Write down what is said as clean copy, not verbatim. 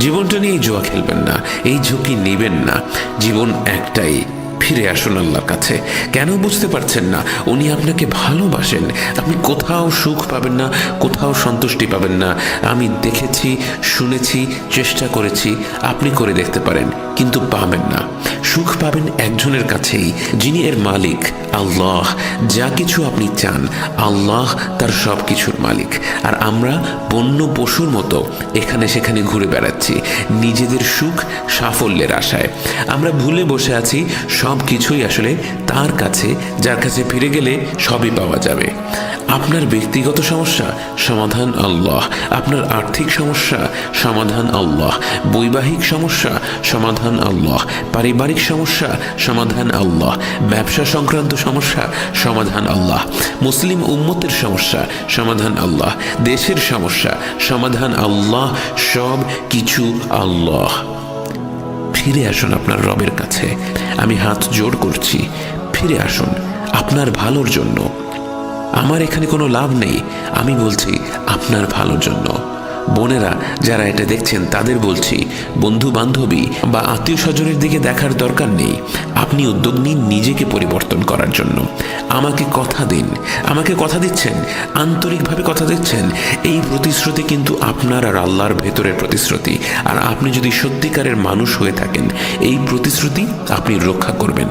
জীবনটা নিয়ে জুয়া খেলবেন না, এই ঝুঁকি নেবেন না। জীবন একটাই, ফিরে আসুন আল্লাহর কাছে। কেন বুঝতে পারছেন না? উনি আপনাকে ভালোবাসেন। আপনি কোথাও সুখ পাবেন না, কোথাও সন্তুষ্টি পাবেন না। আমি দেখেছি, শুনেছি, চেষ্টা করেছি, আপনি করে দেখতে পারেন, কিন্তু পাবেন না। সুখ পাবেন একজনের কাছেই, যিনি এর মালিক, আল্লাহ। যা কিছু আপনি চান, আল্লাহ তার সব কিছুর মালিক। আর আমরা বন্য পশুর মতো এখানে সেখানে ঘুরে বেড়াচ্ছি নিজেদের সুখ সাফল্যের আশায়। আমরা ভুলে বসে আছি সব কিছুই আসলে তার কাছে, যার কাছে ফিরে গেলে সবই পাওয়া যাবে। আপনার ব্যক্তিগত সমস্যা, সমাধান আল্লাহ। আপনার আর্থিক সমস্যা, সমাধান আল্লাহ। বৈবাহিক সমস্যা, সমাধান আল্লাহ। পারিবারিক সমস্যা, সমাধান আল্লাহ। ব্যবসা সংক্রান্ত সমস্যা, সমাধান আল্লাহ। মুসলিম উম্মতের সমস্যা, সমাধান আল্লাহ। দেশের সমস্যা, সমাধান আল্লাহ। সব কিছু আল্লাহ। ফিরে আসুন আপনার রবের কাছে। আমি হাত জোড় করছি, ফিরে আসুন আপনার ভালোর জন্য। আমার এখানে কোনো লাভ নেই, আমি বলছি আপনার ভালোর জন্য। বোনেরা যারা এটা দেখছেন তাদের বলছি, বন্ধু বান্ধবী বা আত্মীয় স্বজনের দিকে দেখার দরকার নেই। আপনি উদ্যোগ নিন নিজেকে পরিবর্তন করার জন্য। আমাকে কথা দিন, আমাকে কথা দিচ্ছেন, আন্তরিকভাবে কথা দিচ্ছেন। এই প্রতিশ্রুতি কিন্তু আপনার আর আল্লাহর ভেতরের প্রতিশ্রুতি। আর আপনি যদি সত্যিকারের মানুষ হয়ে থাকেন, এই প্রতিশ্রুতি আপনি রক্ষা করবেন।